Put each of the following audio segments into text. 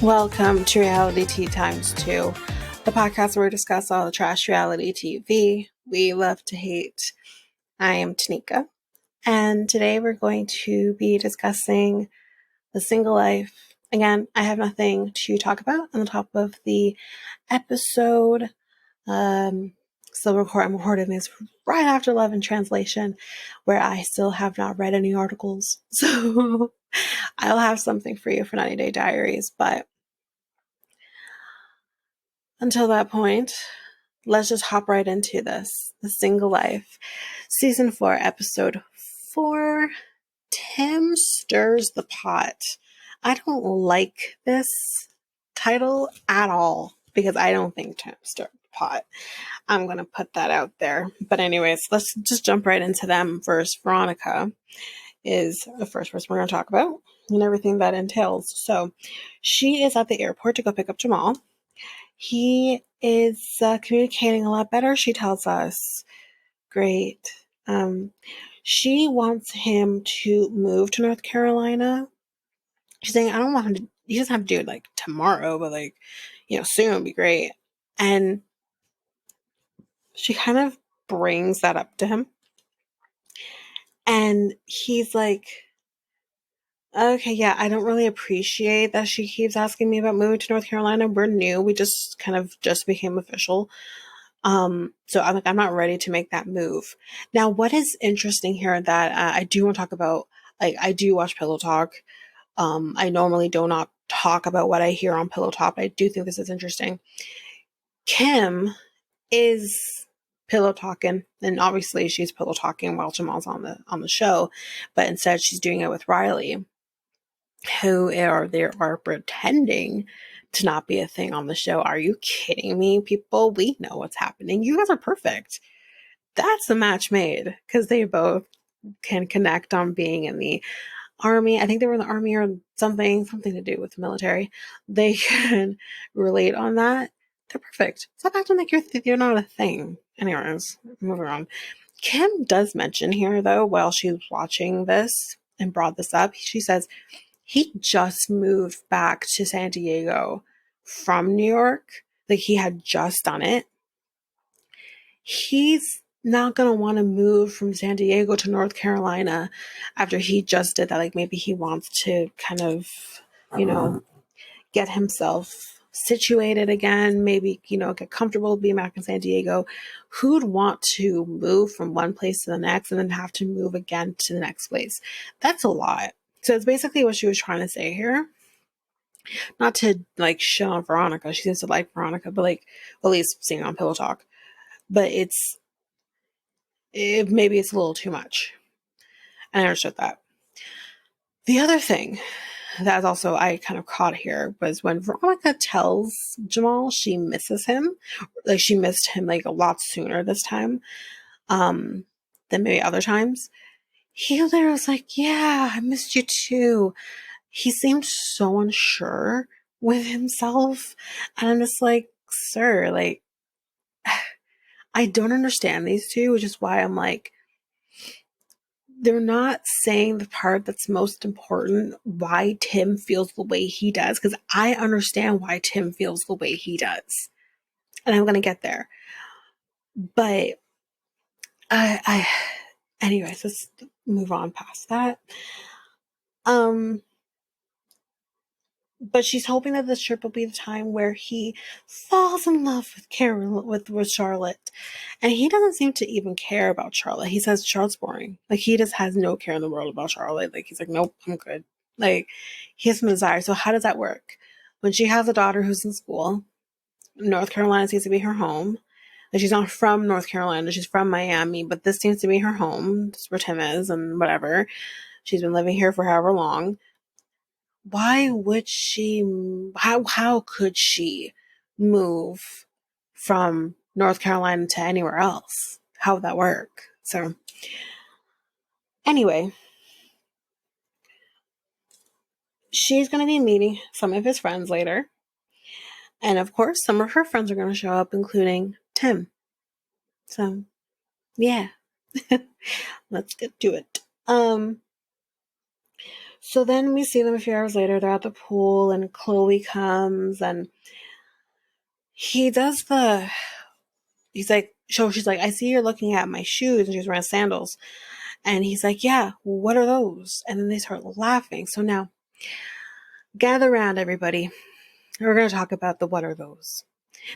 Welcome to Reality Tea Times 2, the podcast where we discuss all the trash reality TV we love to hate. I am Tanika, and today we're going to be discussing the single life. Again, I have nothing to talk about on the top of the episode. I'm recording this right after Love in Translation, where I still have not read any articles. So I'll have something for you for 90 Day Diaries, but until that point, let's just hop right into this. The Single Life, Season 4, Episode 4, Tim Stirs the Pot. I don't like this title at all because I don't think Tim stirred the pot. I'm going to put that out there. But anyways, let's just jump right into them first. Veronica is the first person we're going to talk about and everything that entails. So she is at the airport to go pick up Jamal. He is communicating a lot better, she tells us. Great. She wants him to move to North Carolina. She's saying, I don't want him to, he doesn't have to do it like tomorrow, but like, soon would be great. And she kind of brings that up to him. And he's like, okay, yeah, I don't really appreciate that she keeps asking me about moving to North Carolina. We're new. We just became official. So I'm like, I'm not ready to make that move. Now, what is interesting here that I do want to talk about, like, I do watch Pillow Talk. I normally do not talk about what I hear on Pillow Talk, but I do think this is interesting. Kim is pillow talking, and obviously she's pillow talking while Jamal's on the show, but instead she's doing it with Riley, they are pretending to not be a thing on the show. Are you kidding me, people? We know what's happening. You guys are perfect. That's a match made because they both can connect on being in the army. I think they were in the army or something to do with the military. They can relate on that. They're perfect. Stop acting like you're not a thing. Anyways, moving on. Kim does mention here, though, while she's watching this and brought this up, she says he just moved back to San Diego from New York. Like, he had just done it. He's not going to want to move from San Diego to North Carolina after he just did that. Like, maybe he wants to kind of, get himself situated again, maybe, get comfortable being back in San Diego. Who'd want to move from one place to the next and then have to move again to the next place? That's a lot. So it's basically what she was trying to say here. Not to like show on Veronica. She seems to like Veronica, but like, at least seeing on Pillow Talk. But maybe it's a little too much. And I understood that. The other thing that also I kind of caught here was when Veronica tells Jamal she misses him. Like, she missed him like a lot sooner this time than maybe other times. He there was like, yeah, I missed you too. He seemed so unsure with himself. And I'm just like, sir, like, I don't understand these two, which is why I'm like, they're not saying the part that's most important, why Tim feels the way he does, because I understand why Tim feels the way he does. And I'm going to get there. But anyways, let's move on past that. But she's hoping that this trip will be the time where he falls in love with Charlotte. And he doesn't seem to even care about Charlotte. He says Charlotte's boring. Like, he just has no care in the world about Charlotte. Like, he's like, nope, I'm good. Like, he has some desire. So how does that work? When she has a daughter who's in school, North Carolina seems to be her home. Like, she's not from North Carolina. She's from Miami, but this seems to be her home. That's where Tim is and whatever. She's been living here for however long. Why would she, how could she move from North Carolina to anywhere else? How would that work? So anyway, she's going to be meeting some of his friends later. And of course, some of her friends are going to show up, including Tim. So yeah, let's get to it. So then we see them a few hours later. They're at the pool, and Chloe comes, and he does the. He's like, so she's like, I see you're looking at my shoes, and she's wearing sandals. And he's like, yeah, what are those? And then they start laughing. So now, gather around, everybody. We're going to talk about the what are those.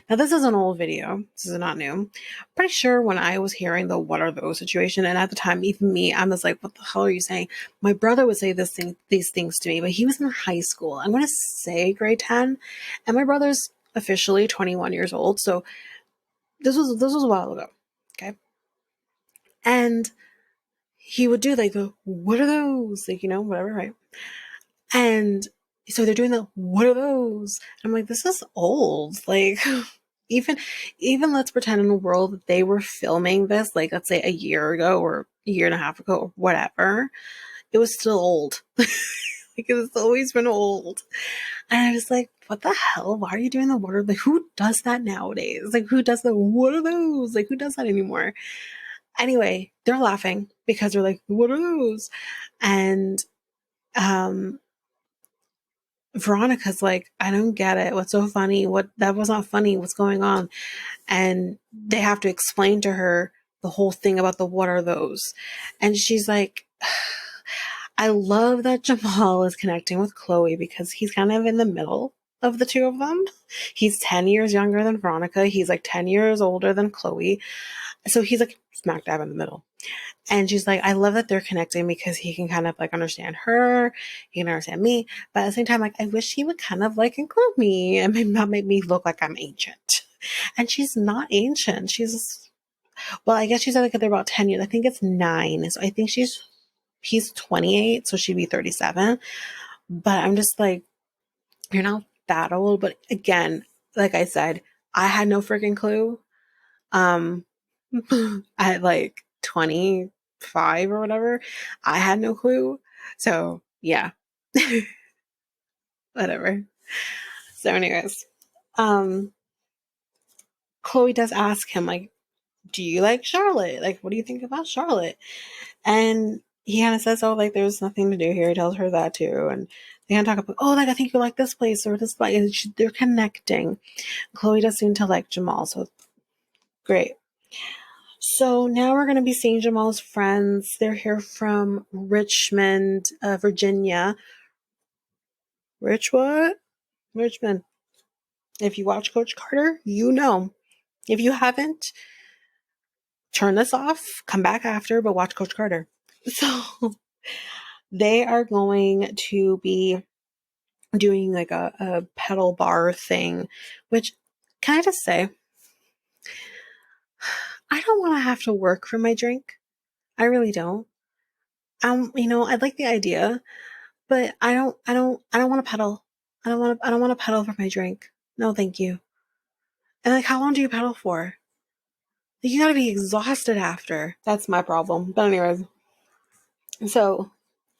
Now, this is an old video. This is not new. Pretty sure when I was hearing the what are those situation, and at the time, even me, I was like, what the hell are you saying? My brother would say these things to me, but he was in high school. I'm going to say grade 10, and my brother's officially 21 years old. So this was a while ago. Okay. And he would do like the, what are those? Like, whatever, right? And so they're doing the, what are those? I'm like, this is old. Like, even let's pretend in a world that they were filming this, like, let's say a year ago or a year and a half ago or whatever, it was still old. Like, it's always been old. And I was like, what the hell? Why are you doing the what are, like, who does that nowadays? Like, who does the, what are those? Like, who does that anymore? Anyway, they're laughing because they're like, what are those? And, Veronica's like, I don't get it. What's so funny? That was not funny. What's going on? And they have to explain to her the whole thing about the what are those. And she's like, I love that Jamal is connecting with Chloe because he's kind of in the middle of the two of them. He's 10 years younger than Veronica. He's like 10 years older than Chloe. So he's like smack dab in the middle. And she's like, I love that they're connecting because he can kind of like understand her, he can understand me, but at the same time, like, I wish he would kind of like include me and maybe not make me look like I'm ancient. And she's not ancient. Well, I guess she's like they're about 10 years. I think it's 9. So I think he's 28, so she'd be 37. But I'm just like, you're not that old. But again, like I said, I had no freaking clue. At like 25 or whatever, I had no clue. So yeah, whatever. So anyways, um, Chloe does ask him like, do you like Charlotte? Like, what do you think about Charlotte? And he kind of says, oh, like, there's nothing to do here. He tells her that too. And they kind of talk about, oh, like, I think you like this place or this place. They're connecting. Chloe does seem to like Jamal. So great. So now we're going to be seeing Jamal's friends. They're here from Richmond, Virginia. What? Richmond. If you watch Coach Carter, you know. If you haven't, turn this off, come back after, but watch Coach Carter. So they are going to be doing like a pedal bar thing, which, can I just say, I don't want to have to work for my drink. I really don't. I'd like the idea, but I don't want to pedal. I don't want to pedal for my drink. No, thank you. And like, how long do you pedal for? Like, you gotta be exhausted after. That's my problem. But anyways, so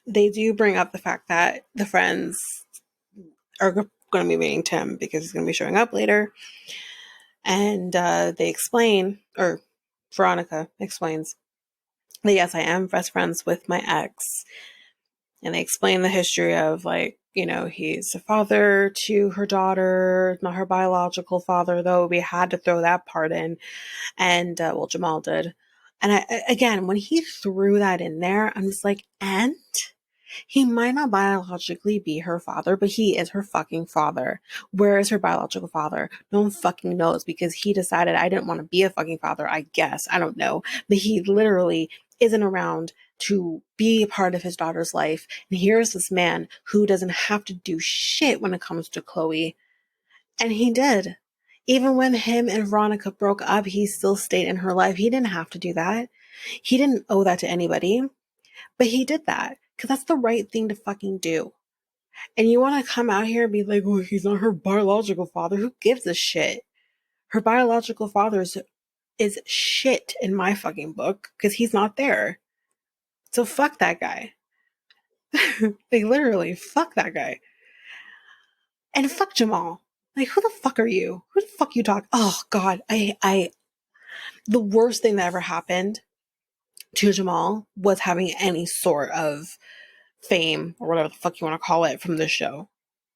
they do bring up the fact that the friends are going to be meeting Tim because he's going to be showing up later. And they explain, or Veronica explains, that yes, I am best friends with my ex. And they explain the history of, like, he's a father to her daughter, not her biological father, though we had to throw that part in. And, well, Jamal did. And again, when he threw that in there, I'm just like, and? He might not biologically be her father, but he is her fucking father. Where is her biological father? No one fucking knows because he decided I didn't want to be a fucking father, I guess. I don't know. But he literally isn't around to be a part of his daughter's life. And here's this man who doesn't have to do shit when it comes to Chloe. And he did. Even when him and Veronica broke up, he still stayed in her life. He didn't have to do that. He didn't owe that to anybody. But he did that because that's the right thing to fucking do. And you want to come out here and be like, oh, he's not her biological father. Who gives a shit? Her biological father is shit in my fucking book because he's not there. So fuck that guy. Like, literally, fuck that guy. And fuck Jamal. Like, who the fuck are you? Who the fuck you talk? Oh, God. The worst thing that ever happened to Jamal was having any sort of fame or whatever the fuck you want to call it from this show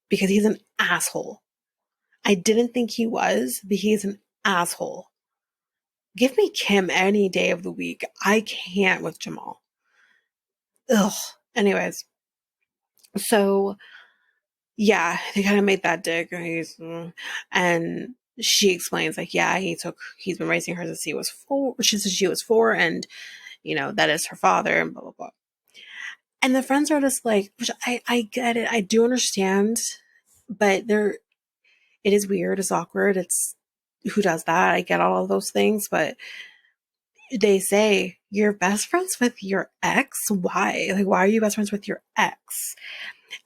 because he's an asshole. I didn't think he was, but he's an asshole. Give me Kim any day of the week. I can't with Jamal. Ugh. Anyways, so yeah, they kind of made that dick. And she explains, like, yeah, he's been raising her since he was 4. She said she was 4, and, that is her father, and blah, blah, blah. And the friends are just like, which I get it. I do understand, but it is weird. It's awkward. It's, who does that? I get all of those things, but they say you're best friends with your ex. Why? Like, why are you best friends with your ex?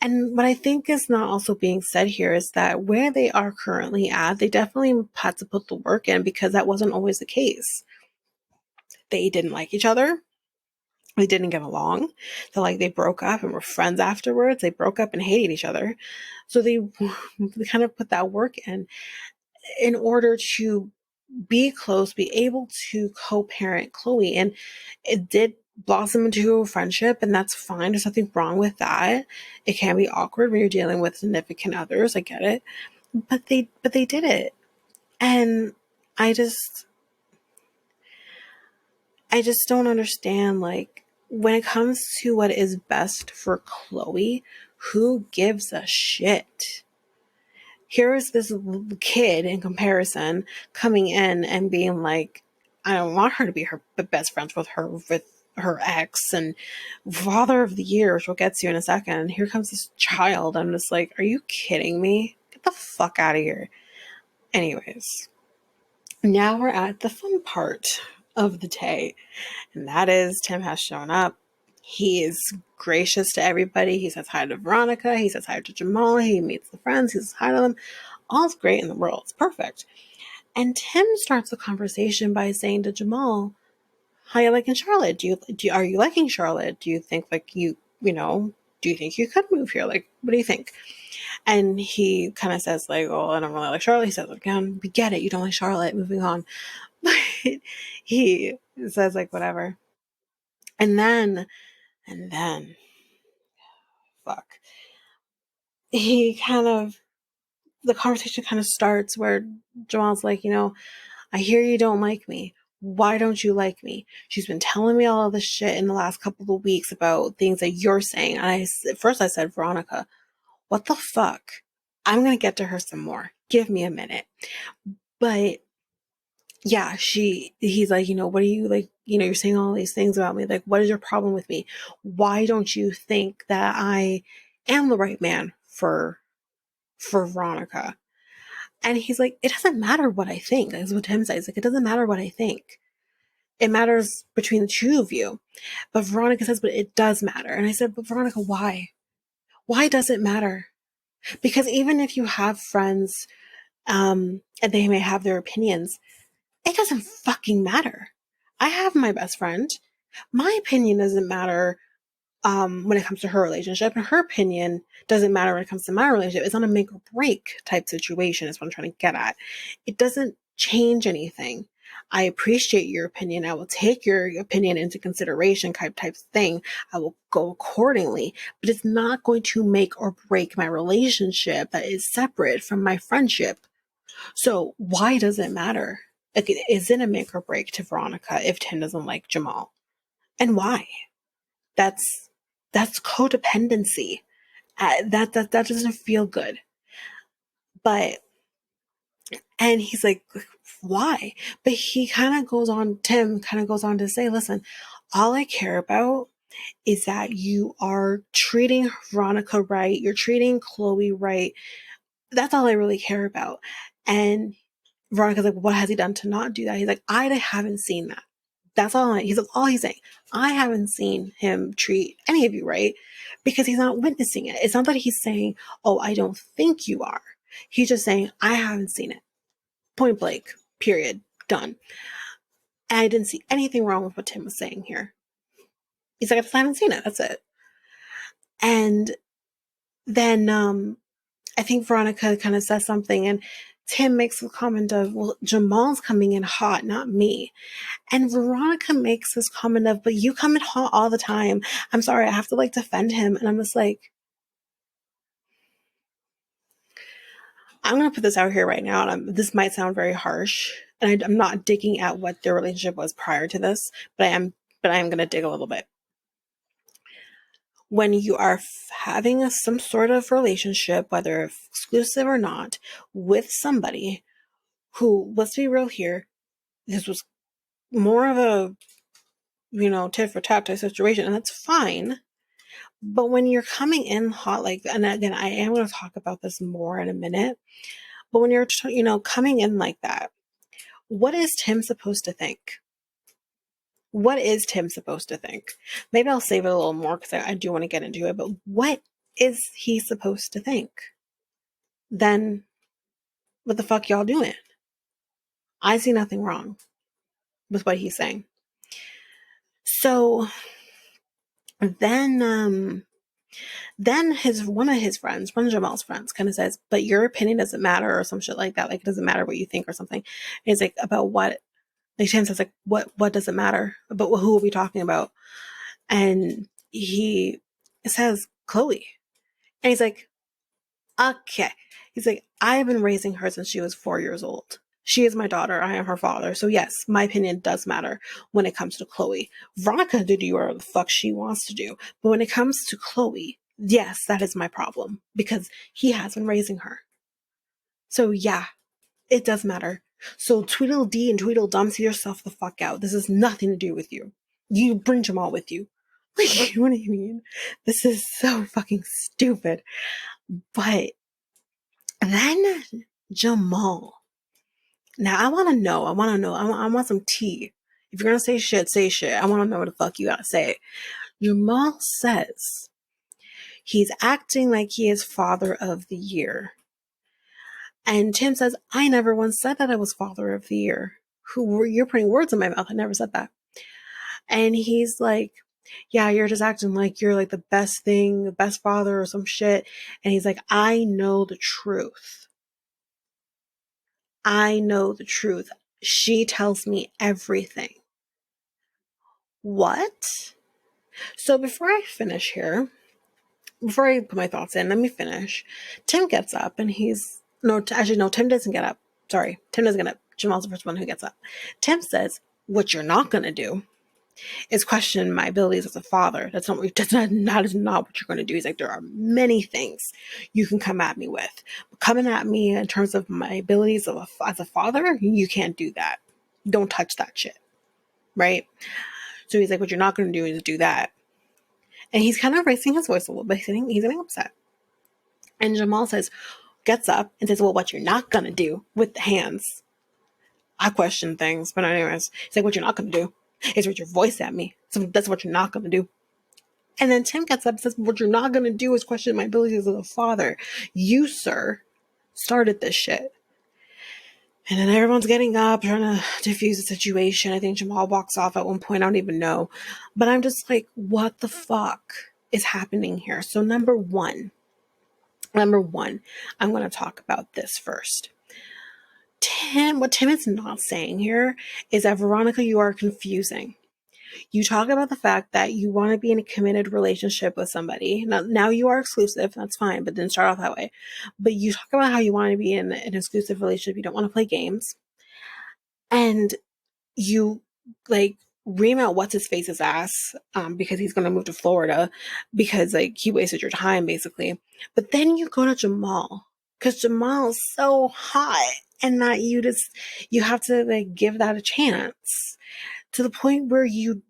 And what I think is not also being said here is that where they are currently at, they definitely had to put the work in because that wasn't always the case. They didn't like each other. They didn't get along. So like they broke up and were friends afterwards. They broke up and hated each other. So they kind of put that work in order to be close, be able to co-parent Chloe. And it did blossom into a friendship, and that's fine. There's nothing wrong with that. It can be awkward when you're dealing with significant others. I get it. But they did it. And I just don't understand, like, when it comes to what is best for Chloe, who gives a shit? Here is this kid in comparison coming in and being like, I don't want her to be her best friends with her ex and father of the year, which we'll get to in a second. And here comes this child. I'm just like, are you kidding me? Get the fuck out of here. Anyways, now we're at the fun part of the day. And that is Tim has shown up. He is gracious to everybody. He says hi to Veronica. He says hi to Jamal. He meets the friends. He says hi to them. All's great in the world. It's perfect. And Tim starts the conversation by saying to Jamal, how are you liking Charlotte? Are you liking Charlotte? Do you think like do you think you could move here? Like, what do you think? And he kind of says like, oh, I don't really like Charlotte. He says, again, we get it. You don't like Charlotte. Moving on. But he says like, whatever. And then, fuck. The conversation kind of starts where Jamal's like, I hear you don't like me. Why don't you like me? She's been telling me all of this shit in the last couple of weeks about things that you're saying. And first I said, Veronica, what the fuck? I'm going to get to her some more. Give me a minute. But yeah, he's like, what are you like, you're saying all these things about me. Like, what is your problem with me? Why don't you think that I am the right man for Veronica? And he's like, it doesn't matter what I think. That's what Tim says. Like, it doesn't matter what I think. It matters between the two of you. But Veronica says, but it does matter. And I said, but Veronica, why? Why does it matter? Because even if you have friends, and they may have their opinions, it doesn't fucking matter. I have my best friend. My opinion doesn't matter when it comes to her relationship, and her opinion doesn't matter when it comes to my relationship. It's not a make or break type situation is what I'm trying to get at. It doesn't change anything. I appreciate your opinion. I will take your opinion into consideration type thing. I will go accordingly, but it's not going to make or break my relationship that is separate from my friendship. So why does it matter? Like, is it a make or break to Veronica if Tim doesn't like Jamal? And why? That's codependency. That doesn't feel good. But, and he's like, why? But Tim kind of goes on to say, listen, all I care about is that you are treating Veronica right. You're treating Chloe right. That's all I really care about. And Veronica's like, what has he done to not do that? He's like, I haven't seen that. That's all he's saying. I haven't seen him treat any of you right because he's not witnessing it. It's not that he's saying, oh, I don't think you are. He's just saying, I haven't seen it. Point blank, period, done. And I didn't see anything wrong with what Tim was saying here. He's like, I haven't seen it. That's it. And then I think Veronica kind of says something, and Tim makes the comment of, well, Jamal's coming in hot, not me. And Veronica makes this comment of, but you come in hot all the time. I'm sorry, I have to like defend him. And I'm just like, I'm going to put this out here right now. And this might sound very harsh. And I'm not digging at what their relationship was prior to this, but I am going to dig a little bit. When you are having some sort of relationship, whether exclusive or not, with somebody who, let's be real here, this was more of a, tit for tat type situation, and that's fine. But when you're coming in hot like that, and again, I am going to talk about this more in a minute, but when you're, coming in like that, what is Tim supposed to think? What is Tim supposed to think? Maybe I'll save it a little more because I do want to get into it, but what is he supposed to think? Then what the fuck y'all doing? I see nothing wrong with what he's saying. So then one of Jamal's friends kind of says, but your opinion doesn't matter, or some shit like that. Like, it doesn't matter what you think or something. And it's like, about what? Like, Tim says, like, what does it matter? But who are we talking about? And he says, Chloe. And he's like, okay. He's like, I have been raising her since she was 4 years old. She is my daughter. I am her father. So yes, my opinion does matter when it comes to Chloe. Veronica can do whatever the fuck she wants to do. But when it comes to Chloe, yes, that is my problem because he has been raising her. So yeah, it does matter. So Tweedledee and Tweedledum, see yourself the fuck out. This has nothing to do with you. You bring Jamal with you. Like, what do you mean? This is so fucking stupid. But then Jamal. Now I want to know. I want some tea. If you're gonna say shit, say shit. I want to know what the fuck you gotta say. Jamal says he's acting like he is father of the year. And Tim says, I never once said that I was father of the year. You're putting words in my mouth. I never said that. And he's like, yeah, you're just acting like you're like the best thing, the best father or some shit. And he's like, I know the truth. I know the truth. She tells me everything. What? So before I finish here, before I put my thoughts in, let me finish. Tim gets up and Tim doesn't get up. Sorry, Tim doesn't get up. Jamal's the first one who gets up. Tim says, what you're not going to do is question my abilities as a father. That is not what you're going to do. He's like, there are many things you can come at me with. But coming at me in terms of my abilities as a father, you can't do that. Don't touch that shit. Right? So he's like, what you're not going to do is do that. And he's kind of raising his voice a little bit. He's getting upset. And Jamal gets up and says, well, what you're not going to do with the hands. I question things, but anyways, he's like, what you're not going to do is raise your voice at me. So that's what you're not going to do. And then Tim gets up and says, what you're not going to do is question my abilities as a father. You, sir, started this shit. And then everyone's getting up, trying to diffuse the situation. I think Jamal walks off at one point. I don't even know. But I'm just like, what the fuck is happening here? So number one, I'm going to talk about this first. What Tim is not saying here is that, Veronica, you are confusing. You talk about the fact that you want to be in a committed relationship with somebody. Now you are exclusive. That's fine, but didn't start off that way. But you talk about how you want to be in an exclusive relationship. You don't want to play games. And you, like, ream out what's his face's ass because he's going to move to Florida because, like, he wasted your time, basically. But then you go to Jamal because Jamal's so hot and that you have to, like, give that a chance to the point where you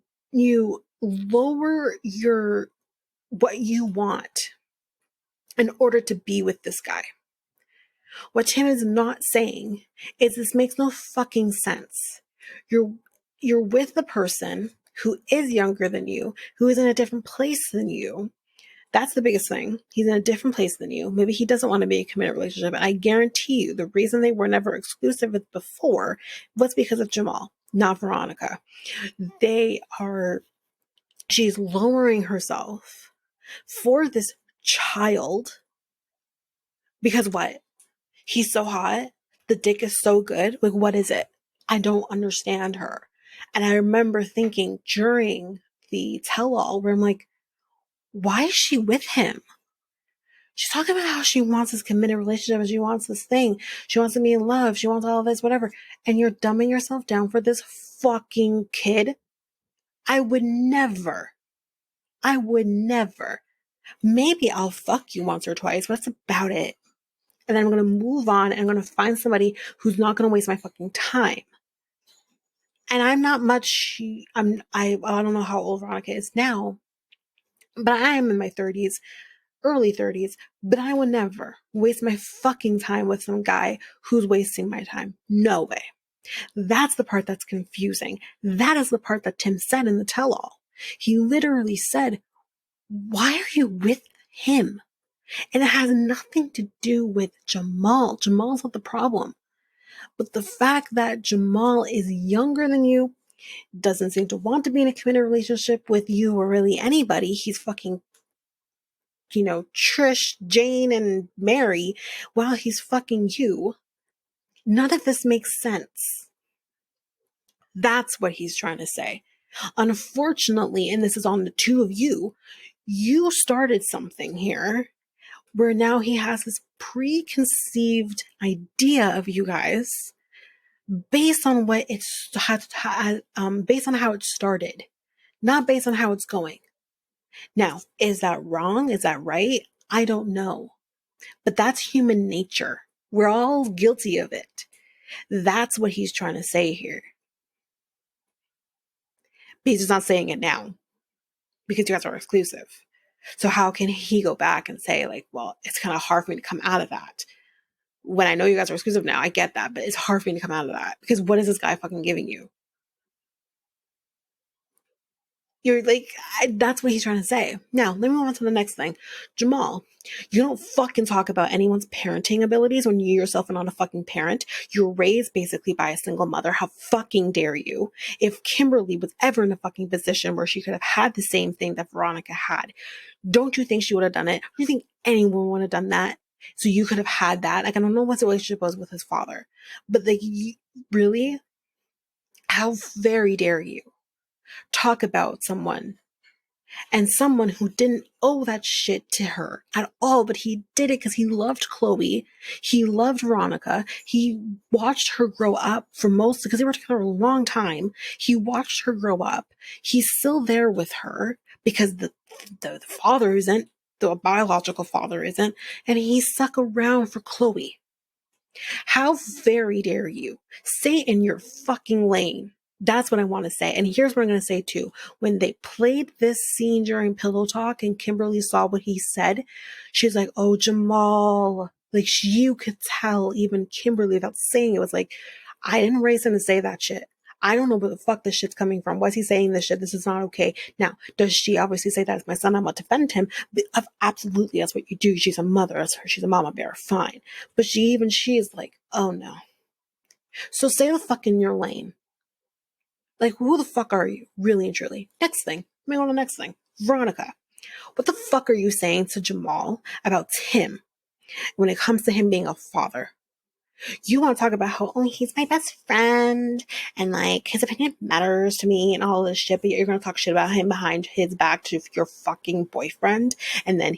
lower what you want in order to be with this guy. What Tim is not saying is this makes no fucking sense. You're with the person who is younger than you, who is in a different place than you. That's the biggest thing. He's in a different place than you. Maybe he doesn't want to be in a committed relationship. And I guarantee you the reason they were never exclusive before was because of Jamal, not Veronica. She's lowering herself for this child because what? He's so hot. The dick is so good. Like, what is it? I don't understand her. And I remember thinking during the tell-all where I'm like, why is she with him? She's talking about how she wants this committed relationship and she wants this thing. She wants to be in love. She wants all of this, whatever. And you're dumbing yourself down for this fucking kid. I would never. I would never. Maybe I'll fuck you once or twice, but that's about it. And then I'm going to move on and I'm going to find somebody who's not going to waste my fucking time. And I'm not much, I don't know how old Veronica is now, but I am in my 30s, early 30s, but I would never waste my fucking time with some guy who's wasting my time. No way. That's the part that's confusing. That is the part that Tim said in the tell-all. He literally said, why are you with him? And it has nothing to do with Jamal. Jamal's not the problem. But the fact that Jamal is younger than you, doesn't seem to want to be in a committed relationship with you or really anybody. He's fucking, Trish, Jane, and Mary while he's fucking you. None of this makes sense. That's what he's trying to say. Unfortunately, and this is on the two of you, you started something here where now he has this preconceived idea of you guys based on what it's based on how it started, not based on how it's going. Now, is that wrong? Is that right? I don't know. But that's human nature. We're all guilty of it. That's what he's trying to say here. But he's just not saying it now because you guys are exclusive. So how can he go back and say, like, well, it's kind of hard for me to come out of that? When I know you guys are exclusive now, I get that, but it's hard for me to come out of that because what is this guy fucking giving you? You're like, that's what he's trying to say. Now, let me move on to the next thing. Jamal, you don't fucking talk about anyone's parenting abilities when you yourself are not a fucking parent. You're raised basically by a single mother. How fucking dare you? If Kimberly was ever in a fucking position where she could have had the same thing that Veronica had, don't you think she would have done it? Do you think anyone would have done that? So you could have had that. Like, I don't know what the relationship was with his father, but like, really? How very dare you talk about someone and someone who didn't owe that shit to her at all, but he did it because he loved Chloe. He loved Veronica. He watched her grow up because they were together a long time. He watched her grow up. He's still there with her because the father isn't, the biological father isn't, and he stuck around for Chloe. How very dare you? Stay in your fucking lane. That's what I want to say. And here's what I'm going to say too. When they played this scene during Pillow Talk and Kimberly saw what he said, she's like, oh, Jamal. Like, you could tell even Kimberly without saying it was like, I didn't raise him to say that shit. I don't know where the fuck this shit's coming from. Why is he saying this shit? This is not okay. Now, does she obviously say that as my son? I'm going to defend him. But absolutely, that's what you do. She's a mother. That's her. She's a mama bear. Fine. But she is like, oh no. So stay the fuck in your lane. Like, who the fuck are you? Really and truly. Next thing. Let me go on the next thing. Veronica. What the fuck are you saying to Jamal about Tim when it comes to him being a father? You want to talk about how, oh, he's my best friend and like his opinion matters to me and all this shit, but you're going to talk shit about him behind his back to your fucking boyfriend. And then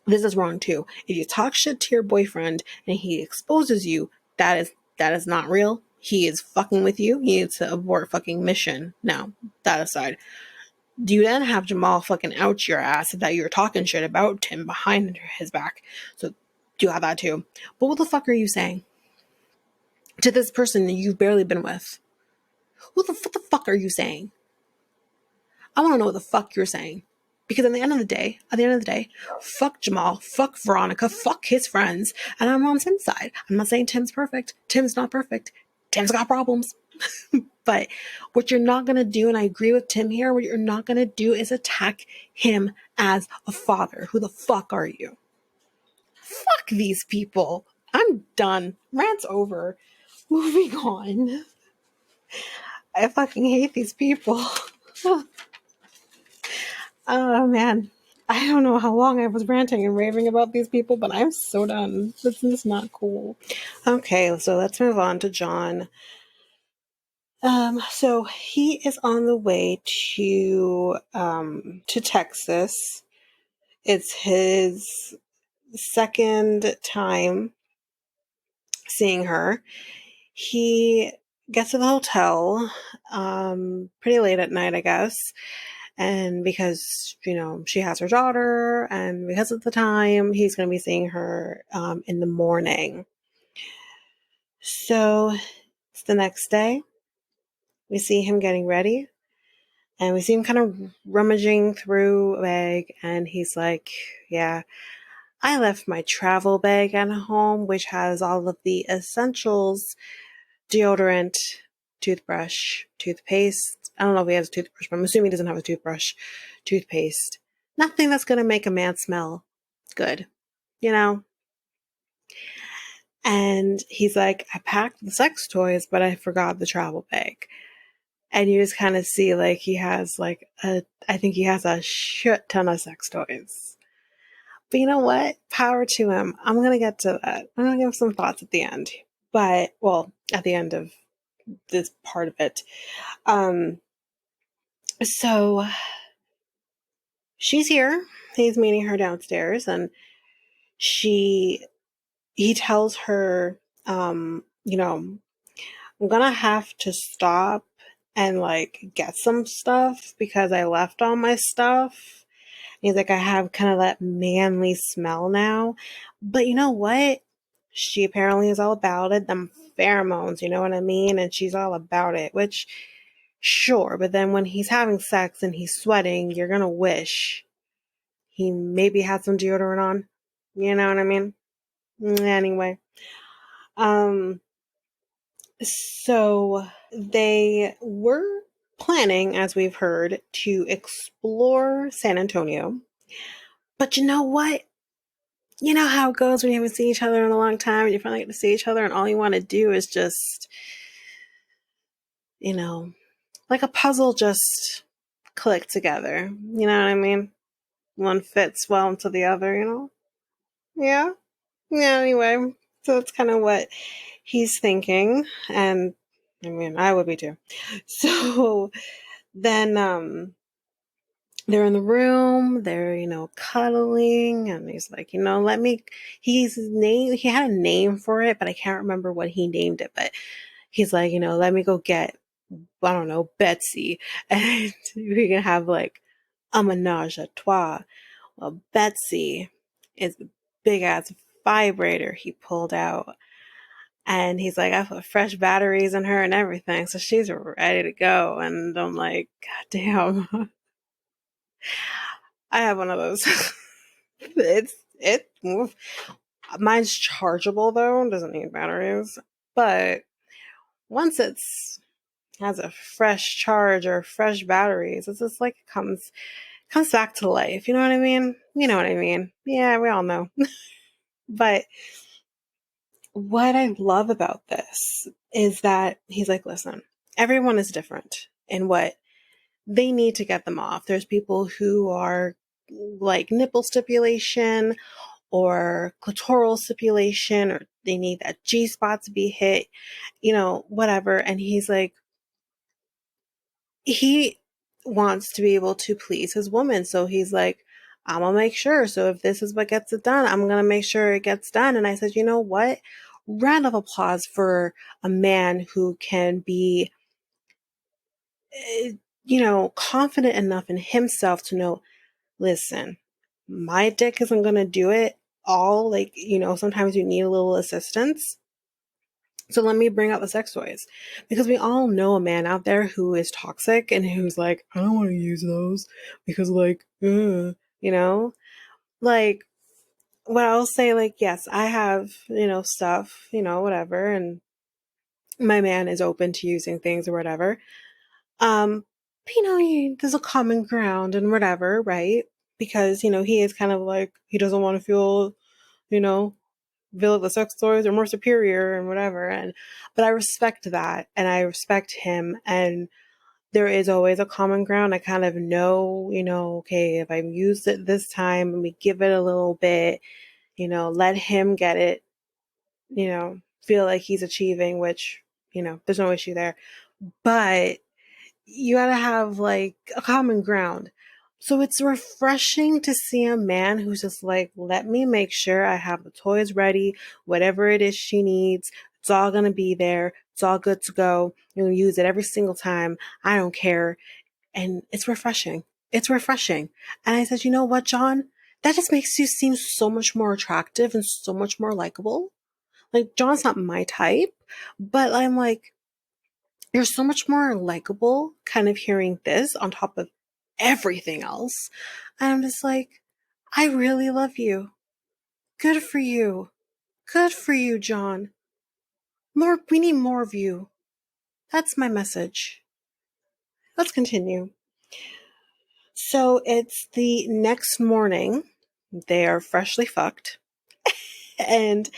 this is wrong too. If you talk shit to your boyfriend and he exposes you, that is not real. He is fucking with you. He needs to abort fucking mission. Now, that aside, do you then have Jamal fucking out your ass that you're talking shit about him behind his back? So do you have that too? But what the fuck are you saying to this person that you've barely been with? What the fuck are you saying? I want to know what the fuck you're saying. Because at the end of the day, fuck Jamal, fuck Veronica, fuck his friends, and I'm on Tim's side. I'm not saying Tim's perfect. Tim's not perfect. Tim's got problems. But what you're not going to do, and I agree with Tim here, what you're not going to do is attack him as a father. Who the fuck are you? Fuck these people. I'm done. Rant's over. Moving on. I fucking hate these people. Oh, man. I don't know how long I was ranting and raving about these people, but I'm so done. This is not cool. Okay, so let's move on to John. So he is on the way to Texas. It's his second time seeing her. He gets to the hotel pretty late at night, I guess. And because, she has her daughter, and because of the time, he's going to be seeing her in the morning. So it's the next day. We see him getting ready, and we see him kind of rummaging through a bag, and he's like, yeah, I left my travel bag at home, which has all of the essentials: deodorant, toothbrush, toothpaste. I don't know if he has a toothbrush, but I'm assuming he doesn't have a toothbrush, toothpaste. Nothing that's going to make a man smell good, you know? And he's like, I packed the sex toys, but I forgot the travel bag. And you just kind of see like he has I think he has a shit ton of sex toys. But you know what? Power to him. I'm going to get to that. I'm going to give some thoughts at the end. But, well, at the end of this part of it. Um, so she's here. He's meeting her downstairs, and he tells her, I'm gonna have to stop and get some stuff because I left all my stuff. And he's like, I have kind of that manly smell now. But you know what? She apparently is all about it. Them pheromones, you know what I mean? And she's all about it, which, sure. But then when he's having sex and he's sweating, you're gonna wish he maybe had some deodorant on. You know what I mean? Anyway. Um, so they were planning, as we've heard, to explore San Antonio. But you know what? You know how it goes when you haven't seen each other in a long time and you finally get to see each other and all you want to do is just, like a puzzle just click together. You know what I mean? One fits well into the other, Yeah. Yeah, anyway. So that's kind of what he's thinking. And I mean, I would be too. So then they're in the room, they're, cuddling, and he's like, he had a name for it, but I can't remember what he named it, but he's like, let me go get, I don't know, Betsy, and we can have a menage a trois. Well, Betsy is the big ass vibrator he pulled out. And he's like, I put fresh batteries in her and everything, so she's ready to go. And I'm like, God damn. I have one of those. it mine's chargeable though, doesn't need batteries. But once it's has a fresh charge or fresh batteries, it's just like it comes back to life. You know what I mean? You know what I mean? Yeah, we all know. But what I love about this is that he's like, listen, everyone is different in what they need to get them off. There's people who are like nipple stipulation or clitoral stipulation, or they need that G spot to be hit, whatever. And he's like, he wants to be able to please his woman. So he's like, I'm gonna make sure. So if this is what gets it done, I'm gonna make sure it gets done. And I said, you know what? Round of applause for a man who can be, confident enough in himself to know, listen, my dick isn't gonna do it all. Sometimes you need a little assistance. So let me bring out the sex toys, because we all know a man out there who is toxic and who's like, I don't want to use those because you know, like what I'll say, yes, I have, stuff, whatever. And my man is open to using things or whatever. But, there's a common ground and whatever, right? Because, he is kind of like, he doesn't want to feel, you know, feel the sex toys are more superior and whatever. But I respect that, and I respect him, and there is always a common ground. I kind of know, okay, if I used it this time, let me give it a little bit, let him get it, feel like he's achieving, which, there's no issue there. But you gotta have like a common ground. So it's refreshing to see a man who's just like, let me make sure I have the toys ready, whatever it is she needs. It's all gonna be there. It's all good to go. You'll use it every single time. I don't care. And it's refreshing. It's refreshing. And I said, you know what, John? That just makes you seem so much more attractive and so much more likable. Like, John's not my type, but I'm like, you're so much more likable kind of hearing this on top of everything else. And I'm just like, I really love you. Good for you. Good for you, John. We need more of you. That's my message. Let's continue. So it's the next morning. They are freshly fucked. And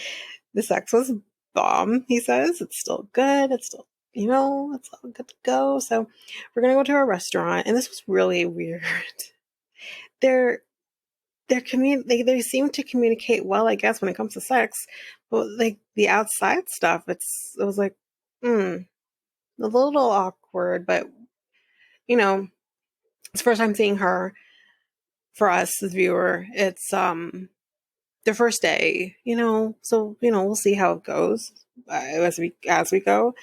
the sex was bomb, he says. It's still good. It's still, it's all good to go. So we're going to go to a restaurant. And this was really weird. They're they seem to communicate well, I guess, when it comes to sex. But like the outside stuff, it was like, a little awkward. But, it's the first time seeing her for us as viewer. It's their first day, so we'll see how it goes as we go.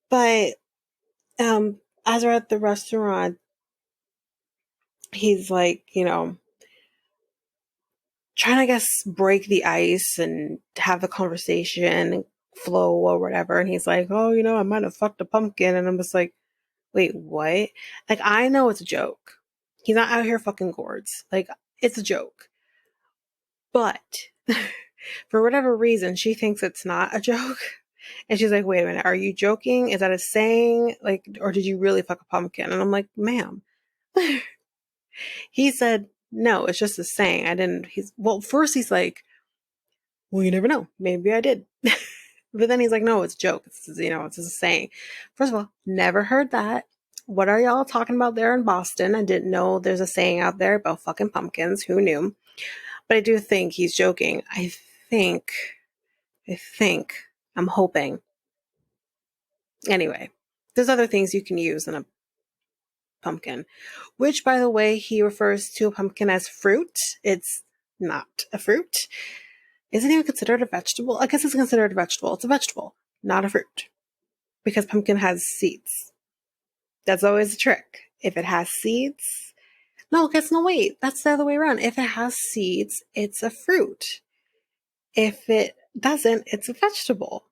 But as we're at the restaurant, he's like, trying to, I guess, break the ice and have the conversation flow or whatever. And he's like, oh, I might have fucked a pumpkin. And I'm just like, wait, what? Like, I know it's a joke. He's not out here fucking gourds. Like, it's a joke. But for whatever reason, she thinks it's not a joke. And she's like, wait a minute, are you joking? Is that a saying? Like, or did you really fuck a pumpkin? And I'm like, ma'am. He said, no, it's just a saying. I didn't. First he's like, well, you never know. Maybe I did. But then he's like, no, it's a joke. It's just a saying. First of all, never heard that. What are y'all talking about there in Boston? I didn't know there's a saying out there about fucking pumpkins. Who knew? But I do think he's joking. I think, I'm hoping. Anyway, there's other things you can use in a pumpkin, which, by the way, he refers to a pumpkin as fruit. It's not a fruit. Is it even considered a vegetable? I guess it's considered a vegetable. It's a vegetable, not a fruit, because pumpkin has seeds. That's always a trick. If it has seeds, wait, that's the other way around. If it has seeds, it's a fruit. If it doesn't, it's a vegetable.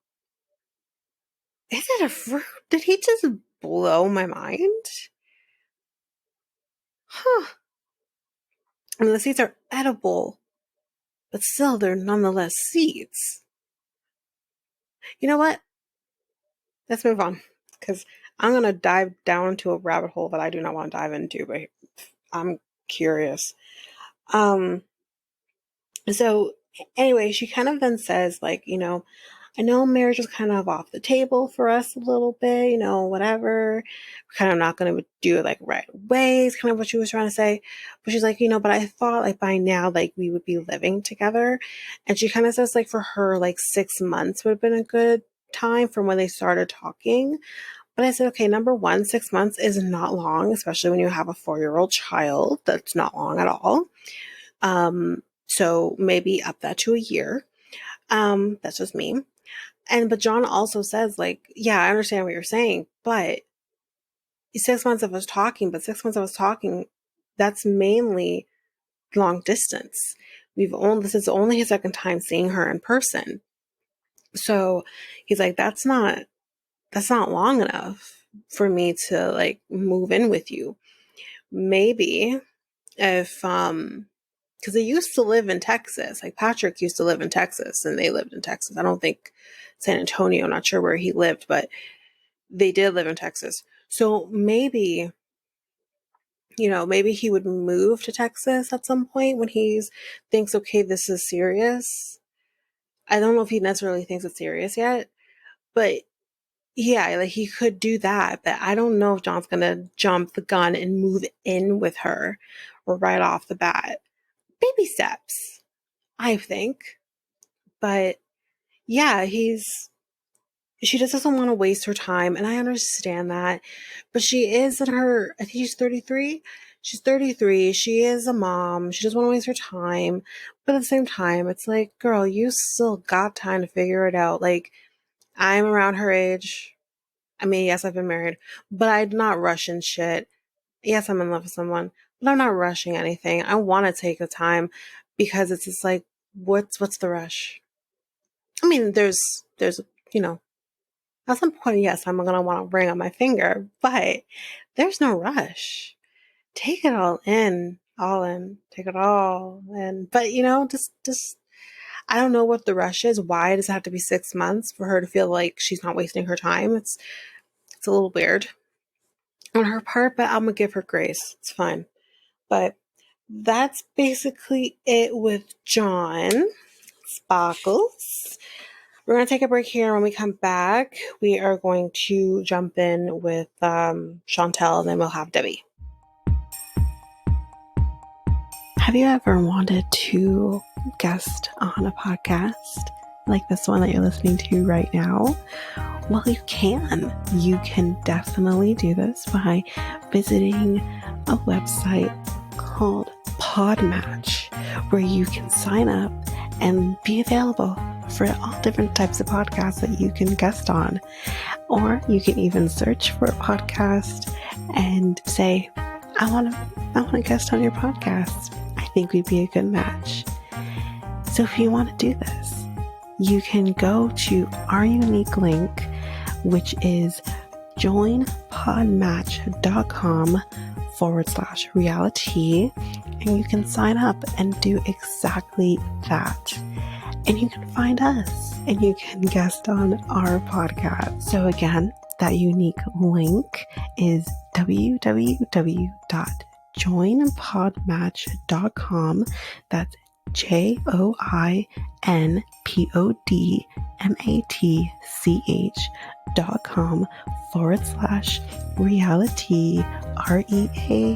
Is it a fruit? Did he just blow my mind? Huh. I mean, the seeds are edible, but still, they're nonetheless seeds. You know what? Let's move on, because I'm going to dive down to a rabbit hole that I do not want to dive into, but I'm curious. So anyway, she kind of then says, like, I know marriage was kind of off the table for us a little bit, whatever. We're kind of not going to do it like right away is kind of what she was trying to say. But she's like, but I thought like by now, like we would be living together. And she kind of says like for her, like 6 months would have been a good time from when they started talking. But I said, okay, number one, 6 months is not long, especially when you have a 4-year-old child. That's not long at all. So maybe up that to a year. That's just me. But John also says, like, yeah, I understand what you're saying, but 6 months of us talking, that's mainly long distance. This is only his second time seeing her in person. So he's like, that's not long enough for me to like move in with you. Maybe if, because they used to live in Texas. Like Patrick used to live in Texas, and they lived in Texas. I don't think San Antonio. I'm not sure where he lived, but they did live in Texas. So maybe, maybe he would move to Texas at some point when he thinks, okay, this is serious. I don't know if he necessarily thinks it's serious yet, but Yeah, like he could do that, but I don't know if John's gonna jump the gun and move in with her right off the bat. Baby steps, I think. But yeah, she just doesn't want to waste her time, and I understand that. But she is in her, I think she's 33. She's 33. She is a mom. She doesn't want to waste her time. But at the same time, it's like, girl, you still got time to figure it out. Like, I'm around her age. I mean, yes, I've been married, but I'm not rushing shit. Yes, I'm in love with someone, but I'm not rushing anything. I want to take the time because it's just like, what's the rush? I mean, there's you know, at some point, yes, I'm gonna want a ring on my finger, but there's no rush. Take it all in, take it all in. But just I don't know what the rush is. Why does it have to be 6 months for her to feel like she's not wasting her time? It's a little weird on her part, but I'm gonna give her grace. It's fine. But that's basically it with John Sparkles. We're going to take a break here. When we come back, we are going to jump in with Chantel, and then we'll have Debbie. Have you ever wanted to guest on a podcast like this one that you're listening to right now? Well, you can. You can definitely do this by visiting a website called Podmatch, where you can sign up and be available for all different types of podcasts that you can guest on. Or you can even search for a podcast and say, I want to guest on your podcast. I think we'd be a good match. So if you want to do this, you can go to our unique link, which is joinpodmatch.com/reality, and you can sign up and do exactly that. And you can find us and you can guest on our podcast. So again, that unique link is www.joinpodmatch.com. That's joinpodmatch.com/reality, REALITEA,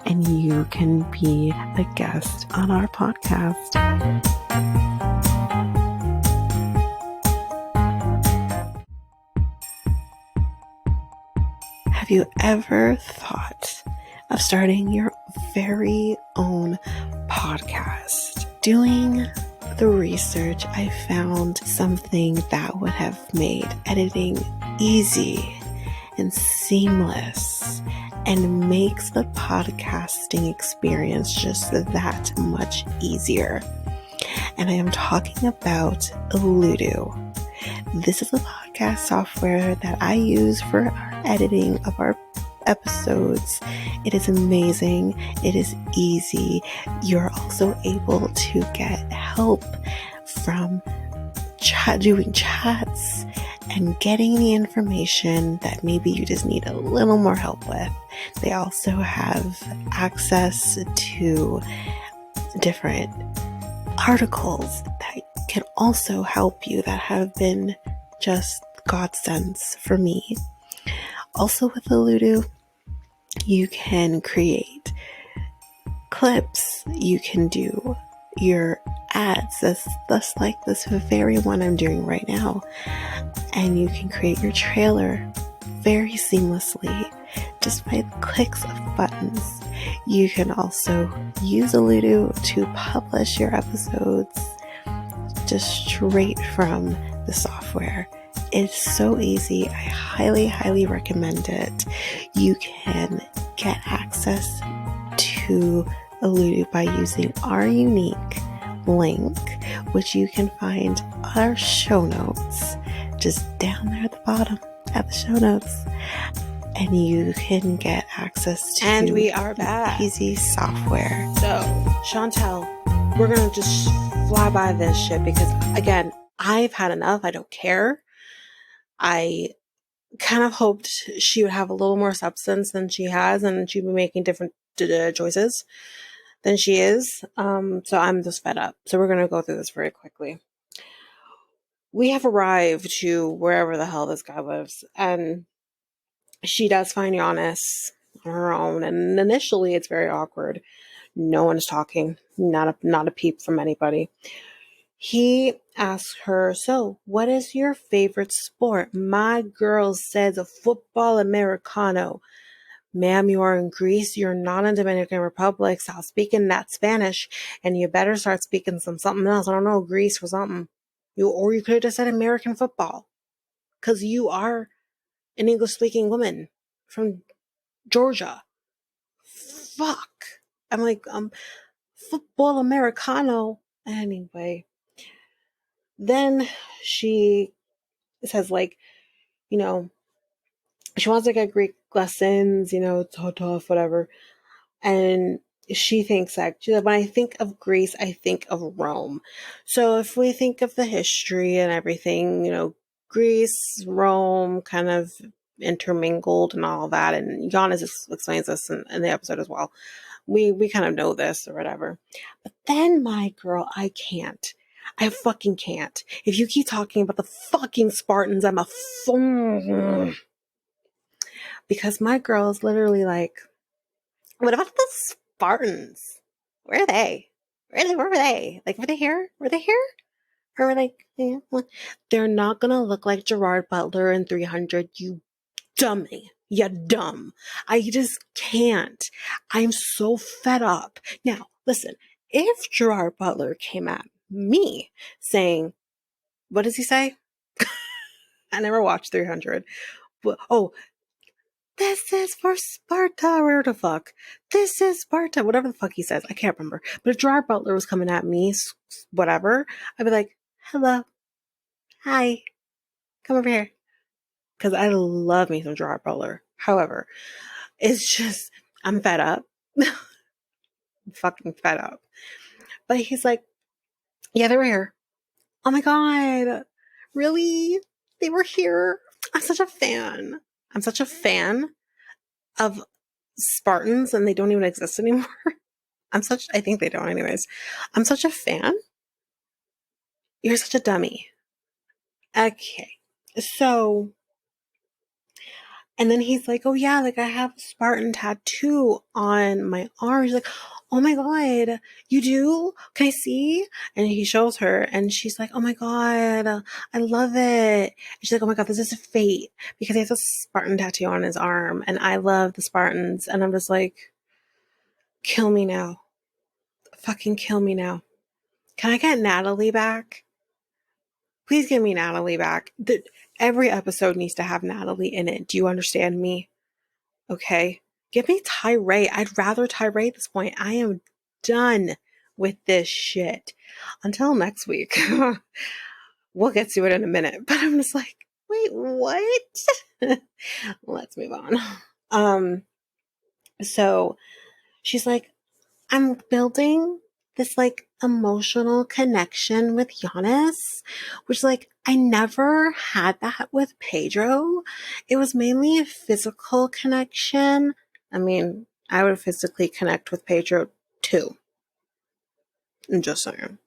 and you can be a guest on our podcast. Have you ever thought of starting your very own podcast? Doing the research, I found something that would have made editing easy and seamless and makes the podcasting experience just that much easier. And I am talking about Ludo. This is a podcast software that I use for our editing of our episodes. It is amazing. It is easy. You're also able to get help from doing chats and getting the information that maybe you just need a little more help with. They also have access to different articles that can also help you that have been just godsends for me. Also with Ludo, you can create clips, you can do your ads, that's like this very one I'm doing right now, and you can create your trailer very seamlessly just by the clicks of buttons. You can also use Ludo to publish your episodes just straight from the software. It's so easy. I highly recommend it. You can get access to Ludo by using our unique link, which you can find on our show notes, just down there at the bottom at the show notes. And you can get access to and we are back. Easy software. So, Chantel, we're going to just fly by this shit because, again, I've had enough. I don't care. I kind of hoped she would have a little more substance than she has, and she'd be making different choices than she is. So I'm just fed up. So we're going to go through this very quickly. we have arrived to wherever the hell this guy lives, and she does find Giannis on her own, and initially it's very awkward. No one's talking, not a peep from anybody. He asks her, "So, what is your favorite sport?" My girl says, "A football Americano." Ma'am, you are in Greece. You're not in Dominican Republic. Stop speaking that Spanish, and you better start speaking something else. I don't know, Greece or something. You could have just said American football, because you are an English speaking woman from Georgia. Fuck. I'm like, football Americano. Anyway, then she says, like, you know, she wants to get Greek lessons, it's all tough, whatever. And she thinks that, she's like, when I think of Greece, I think of Rome. So if we think of the history and everything, Greece, Rome kind of intermingled and all that. And Giannis explains this in the episode as well. We kind of know this or whatever. But then, my girl, I can't. I fucking can't. If you keep talking about the fucking Spartans, I'm a because my girl is literally like, what about the Spartans? Where are they? Where were they? Like, were they here? Were they here? Or were they, yeah, what? They're not gonna look like Gerard Butler in 300, you dummy. You dumb. I just can't. I'm so fed up. Now, listen, if Gerard Butler came at me saying, what does he say? I never watched 300. But, oh, this is for Sparta, where the fuck? This is Sparta, whatever the fuck he says. I can't remember. But if Gerard Butler was coming at me, whatever, I'd be like, hello, hi, come over here. Because I love me some Gerard Butler. However, it's just, I'm fed up. I'm fucking fed up. But he's like, yeah, they were here. Oh my God. Really? They were here? I'm such a fan. I'm such a fan of Spartans, and they don't even exist anymore. I think they don't anyways. I'm such a fan. You're such a dummy. Okay. So, and then he's like, oh yeah, like I have a Spartan tattoo on my arm. She's like, oh my God, you do? Can I see? And he shows her, and she's like, oh my God, I love it. And she's like, oh my God, this is fate, because he has a Spartan tattoo on his arm, and I love the Spartans. And I'm just like, kill me now. Fucking kill me now. Can I get Natalie back? Please give me Natalie back. Every episode needs to have Natalie in it. Do you understand me? Okay. Give me Tyree. I'd rather Tyree at this point. I am done with this shit. Until next week. We'll get to it in a minute. But I'm just like, wait, what? Let's move on. So she's like, I'm building this like emotional connection with Giannis, which like I never had that with Pedro. It was mainly a physical connection. I mean, I would physically connect with Pedro too. I'm just saying.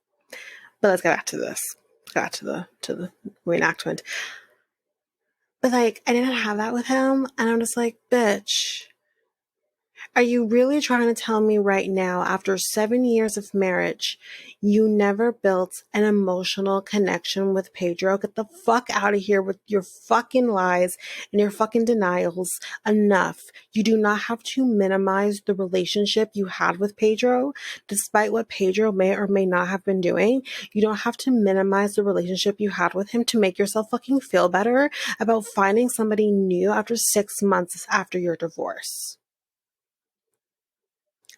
But let's get back to this. Got to the reenactment. But like I didn't have that with him, and I'm just like, bitch. Are you really trying to tell me right now, after 7 years of marriage, you never built an emotional connection with Pedro? Get the fuck out of here with your fucking lies and your fucking denials. Enough. You do not have to minimize the relationship you had with Pedro, despite what Pedro may or may not have been doing. You don't have to minimize the relationship you had with him to make yourself fucking feel better about finding somebody new after 6 months after your divorce.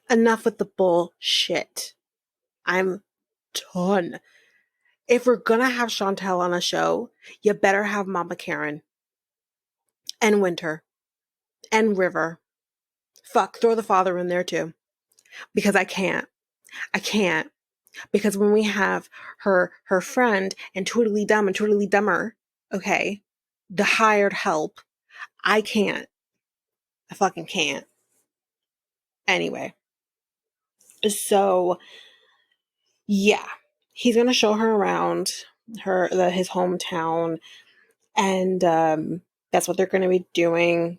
Enough with the bullshit. I'm done. If we're gonna have Chantel on a show, you better have Mama Karen and Winter and River. Fuck, throw the father in there too. Because I can't. I can't. Because when we have her friend and Tweedledee Dumb and Tweedledee Dumber, okay, the hired help, I can't. I fucking can't. Anyway. So, yeah. He's gonna show her around. his hometown, and that's what they're going to be doing.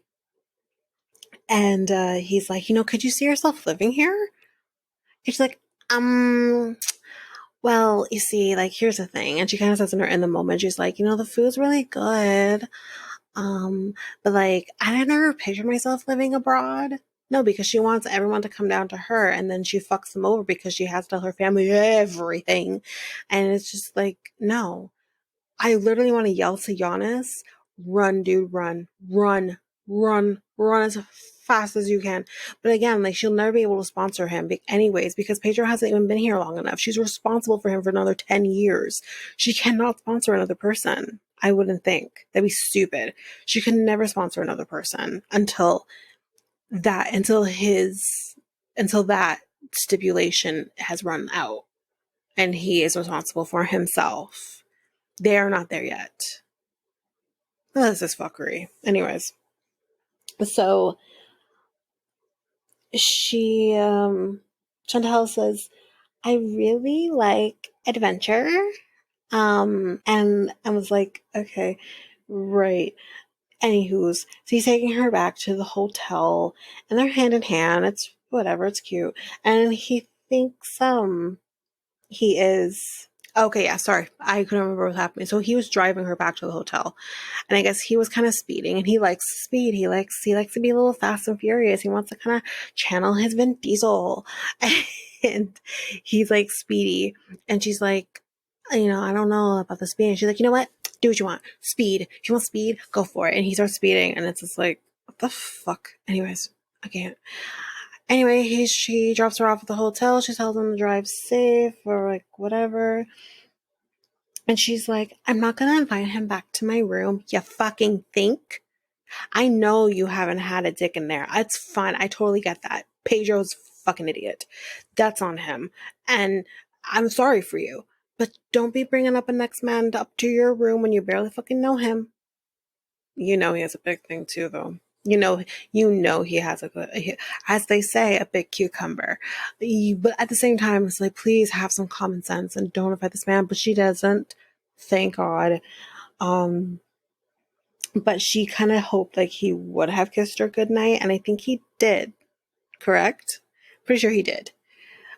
And he's like, could you see yourself living here? And she's like, um, well, you see, like, here's the thing. And she kind of says in the moment, she's like, the food's really good. Um, but like, I never pictured myself living abroad. No, because she wants everyone to come down to her, and then she fucks them over because she has to tell her family everything. And it's just like, no. I literally want to yell to Giannis, run, dude, run, run, run, run as fast as you can. But again, like, she'll never be able to sponsor him anyways, because Pedro hasn't even been here long enough. She's responsible for him for another 10 years. She cannot sponsor another person. I wouldn't think. That'd be stupid. She could never sponsor another person until that stipulation has run out and he is responsible for himself. They are not there yet. This is fuckery. Anyways, so she, Chantel says, I really like adventure. And I was like, okay, right. Anywho's, so he's taking her back to the hotel, and they're hand in hand. It's whatever, it's cute. And he thinks, he is okay. Yeah, sorry, I couldn't remember what was happening. So he was driving her back to the hotel, and I guess he was kind of speeding, and he likes speed. He likes to be a little fast and furious. He wants to kind of channel his Vin Diesel, and he's like speedy, and she's like, I don't know about the speed. And she's like, you know what? Do what you want. Speed. If you want speed, go for it. And he starts speeding, and it's just like, what the fuck? Anyways, I can't. Anyway, she drops her off at the hotel. She tells him to drive safe or like whatever. And she's like, I'm not going to invite him back to my room. You fucking think? I know you haven't had a dick in there. It's fine. I totally get that. Pedro's fucking idiot. That's on him. And I'm sorry for you. But don't be bringing up a next man up to your room when you barely fucking know him. He has a big thing too, though. He has as they say, a big cucumber. But at the same time, it's like, please have some common sense and don't invite this man. But she doesn't. Thank God. But she kind of hoped like he would have kissed her goodnight, and I think he did. Correct? Pretty sure he did.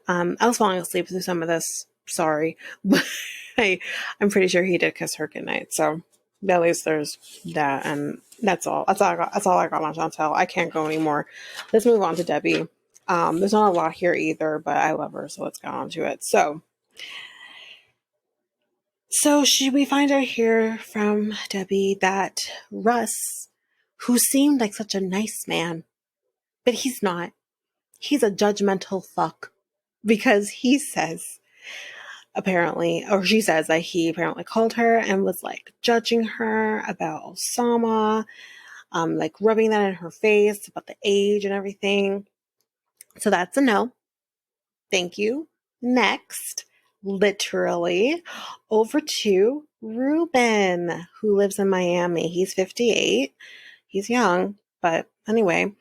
I was falling asleep through some of this. Sorry, but I'm pretty sure he did kiss her goodnight. So at least there's that, and that's all. That's all I got. That's all I got on Chantel. I can't go anymore. Let's move on to Debbie. There's not a lot here either, but I love her, so let's get on to it. We find out here from Debbie that Russ, who seemed like such a nice man, but he's not. He's a judgmental fuck, because he says, apparently, or she says that he apparently called her and was like judging her about Osama, like rubbing that in her face about the age and everything. So that's a no. Thank you. Next, literally, over to Ruben, who lives in Miami. He's 58. He's young, but anyway,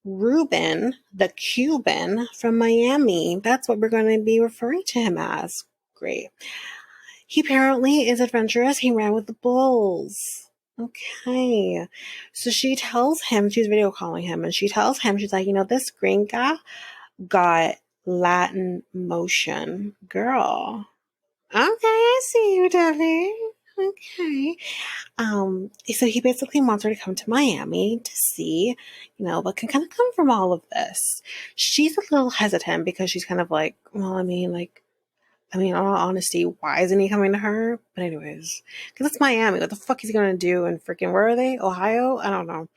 Ruben, the Cuban from Miami. That's what we're going to be referring to him as. Great. He apparently is adventurous. He ran with the bulls. Okay. So she tells him, she's video calling him, and she tells him, she's like, this gringa got Latin motion. Girl. Okay, I see you, Debbie. Okay. So he basically wants her to come to Miami to see, what can kind of come from all of this. She's a little hesitant because she's kind of like, well, in all honesty, why isn't he coming to her? But anyways, because it's Miami. What the fuck is he gonna do in freaking, where are they? Ohio? I don't know.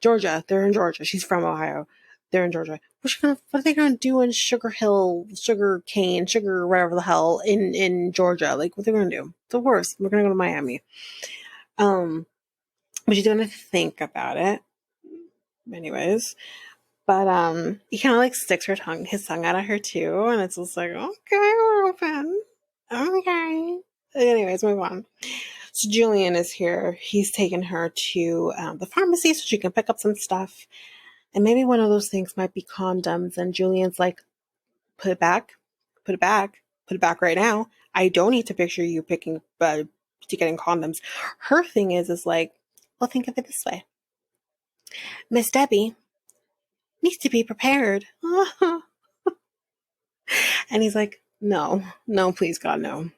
Georgia. They're in Georgia. She's from Ohio. They're in Georgia. What are they gonna do in Sugar Hill, Sugar Cane, Sugar whatever the hell in Georgia? Like, what they're gonna do? It's the worst. We're gonna go to Miami. But she's gonna think about it. Anyways. But he kind of like sticks his tongue out at her too, and it's just like, okay, we're open. Okay. Anyways, move on. So Julian is here. He's taken her to the pharmacy so she can pick up some stuff, and maybe one of those things might be condoms. And Julian's like, put it back, put it back, put it back right now. I don't need to picture you picking to getting condoms. Her thing is like, well, think of it this way. Miss Debbie needs to be prepared. And he's like, no, no, please God, no.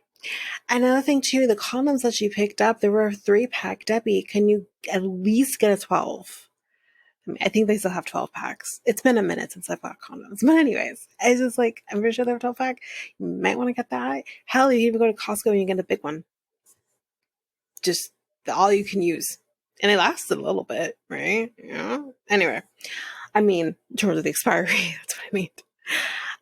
Another thing too, the condoms that she picked up, there were a 3-pack. Debbie, can you at least get a 12? I mean, I think they still have 12 packs. It's been a minute since I've got condoms. But anyways, it's just like, I'm pretty sure they have a 12 pack. You might want to get that. Hell, you even go to Costco and you get a big one. Just all you can use. And it lasted a little bit, right? Yeah. Anyway, I mean, in terms of the expiry, that's what I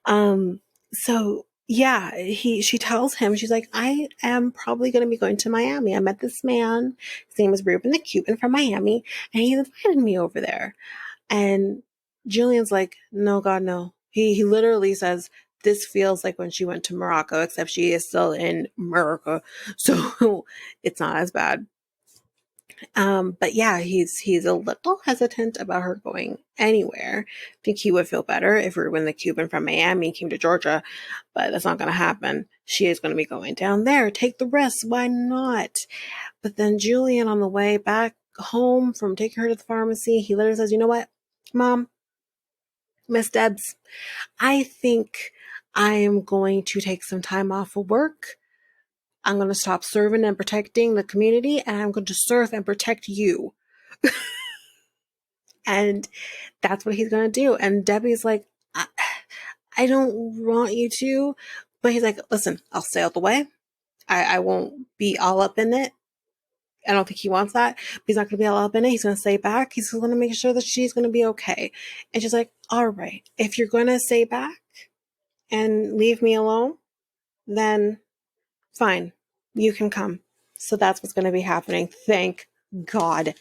mean. So yeah, she tells him, she's like, I am probably going to be going to Miami. I met this man. His name is Ruben the Cuban from Miami, and he invited me over there. And Julian's like, no, God, no. He literally says, this feels like when she went to Morocco, except she is still in America. So it's not as bad. But yeah, he's a little hesitant about her going anywhere. I think he would feel better if Ruben the Cuban from Miami came to Georgia, but that's not going to happen. She is going to be going down there. Take the risk. Why not? But then Julian, on the way back home from taking her to the pharmacy, he literally says, you know what, Mom, Miss Debs, I think I am going to take some time off of work. I'm going to stop serving and protecting the community, and I'm going to serve and protect you. And that's what he's going to do. And Debbie's like, I don't want you to. But he's like, listen, I'll stay out the way. I won't be all up in it. I don't think he wants that. But he's not going to be all up in it. He's going to stay back. He's going to make sure that she's going to be okay. And she's like, all right, if you're going to stay back and leave me alone, then fine, you can come. So that's what's going to be happening. Thank God.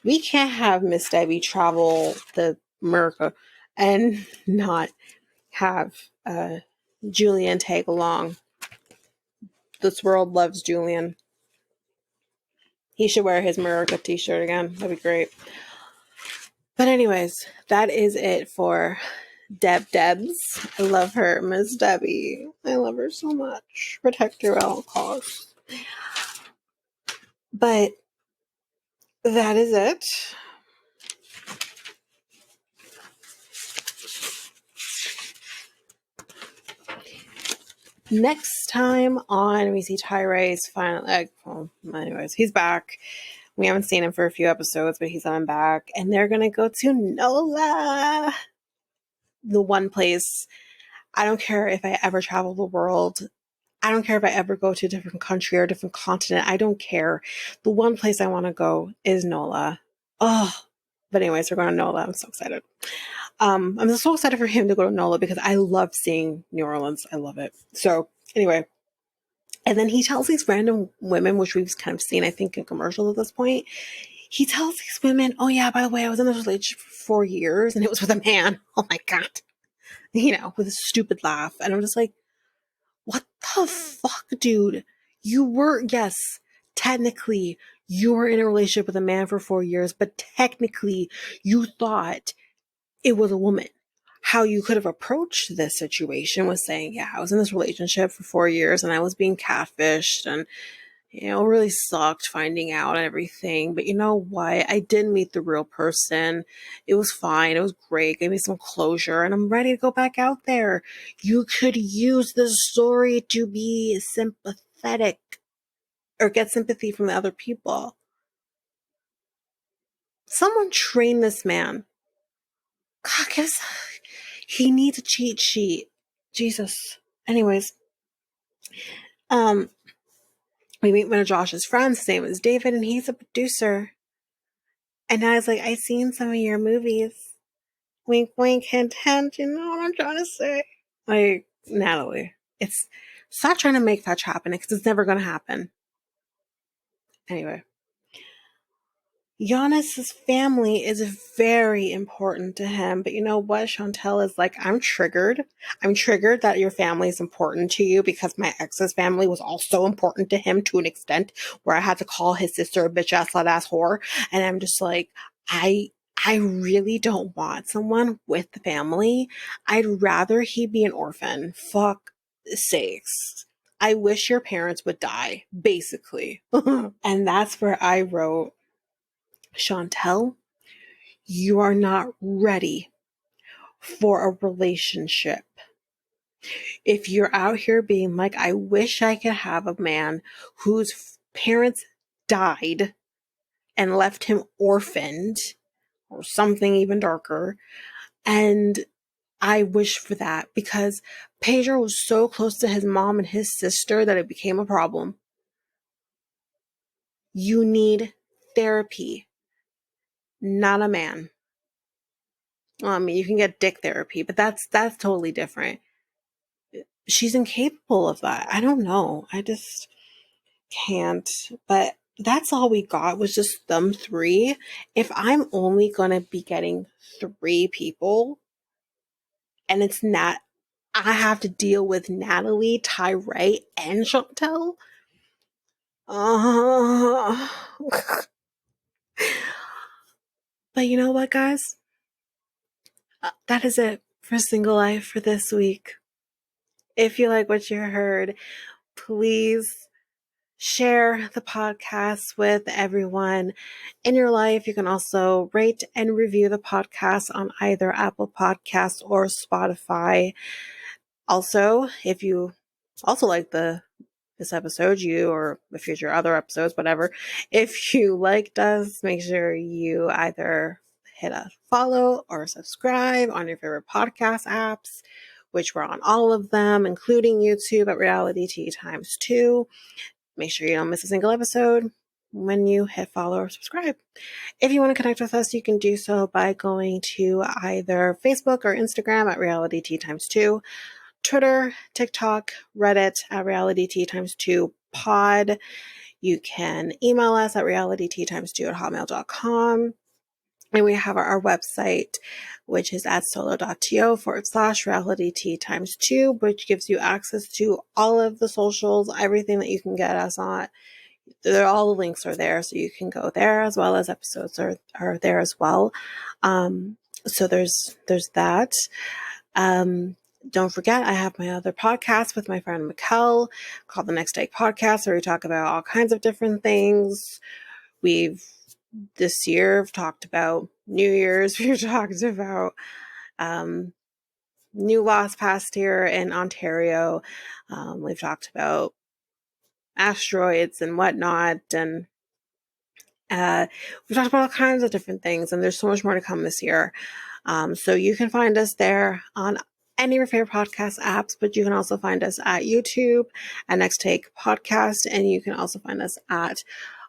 We can't have Miss Debbie travel the America and not have Julian tag along. This world loves Julian. He should wear his America t-shirt again. That'd be great. But anyways, that is it for Debs. I love her, Miss Debbie. I love her so much. Protect her at all costs. But that is it. Next time on, we see Tyre's finally, well, anyways, he's back. We haven't seen him for a few episodes, but he's on back. And they're going to go to NOLA. The one place, I don't care if I ever travel the world. I don't care if I ever go to a different country or a different continent. I don't care. The one place I want to go is NOLA. Oh, but anyways, we're going to NOLA. I'm so excited. I'm so excited for him to go to NOLA because I love seeing New Orleans. I love it. So anyway, and then he tells these random women, which we've kind of seen, I think, in commercials at this point. He tells these women, oh yeah, by the way, I was in this relationship for 4 years and it was with a man. Oh my God. You know, with a stupid laugh. And I'm just like, what the fuck, dude? You were, yes, technically, you were in a relationship with a man for 4 years, but technically, you thought it was a woman. How you could have approached this situation was saying, yeah, I was in this relationship for 4 years and I was being catfished and, you know, really sucked finding out and everything. But you know what? I did meet the real person. It was fine. It was great. Gave me some closure and I'm ready to go back out there. You could use this story to be sympathetic or get sympathy from the other people. Someone train this man. God, he needs a cheat sheet. Jesus. Anyways, we meet one of Josh's friends. His name is David, and he's a producer. And I was like, I seen some of your movies. Wink, wink, hint, hint. You know what I'm trying to say? Like, Natalie, stop trying to make fetch happen because it's never going to happen. Anyway. Giannis's family is very important to him, but you know what? Chantel is like, I'm triggered. I'm triggered that your family is important to you because my ex's family was also important to him to an extent where I had to call his sister a bitch ass, slut ass whore. And I'm just like, I really don't want someone with the family. I'd rather he be an orphan. Fuck sakes. I wish your parents would die, basically. And that's where I wrote, Chantel, you are not ready for a relationship. If you're out here being like, I wish I could have a man whose parents died and left him orphaned, or something even darker, and I wish for that, because Pedro was so close to his mom and his sister that it became a problem. You need therapy, not a man. Well, I mean, you can get dick therapy, but that's totally different. She's incapable of that. I don't know. I just can't. But that's all we got, was just them three. If I'm only going to be getting three people, and it's not, I have to deal with Natalie, Tyree, and Chantel. Uh, but you know what, guys? That is it for Single Life for this week. If you like what you heard, please share the podcast with everyone in your life. You can also rate and review the podcast on either Apple Podcasts or Spotify. Also, if you also like this episode, or the future other episodes, whatever, if you liked us, make sure you either hit a follow or subscribe on your favorite podcast apps, which we're on all of them, including YouTube at Reality Tea Times 2. Make sure you don't miss a single episode when you hit follow or subscribe. If you want to connect with us, you can do so by going to either Facebook or Instagram at Reality Tea Times 2, Twitter, TikTok, Reddit at Reality Tea Times 2 pod. You can email us at realityteatimes2 at hotmail.com. And we have our website, which is at solo.to/reality tea times 2, which gives you access to all of the socials, everything that you can get us on. All the links are there, so you can go there, as well as episodes are there as well. So there's that. Don't forget, I have my other podcast with my friend Mikkel called The Next Take Podcast, where we talk about all kinds of different things. We've this year talked about New Year's. We've talked about new laws passed here in Ontario. We've talked about asteroids and whatnot, and we've talked about all kinds of different things, and there's so much more to come this year. So you can find us there on any of your favorite podcast apps, but you can also find us at YouTube at Next Take Podcast, and you can also find us at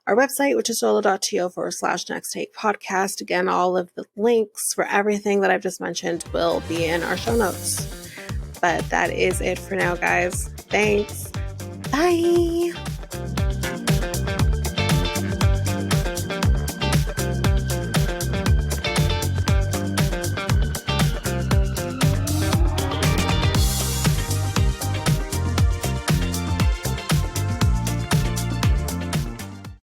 our website, which is solo.to/Next Take Podcast. Again, all of the links for everything that I've just mentioned will be in our show notes. But that is it for now, guys. Thanks. Bye.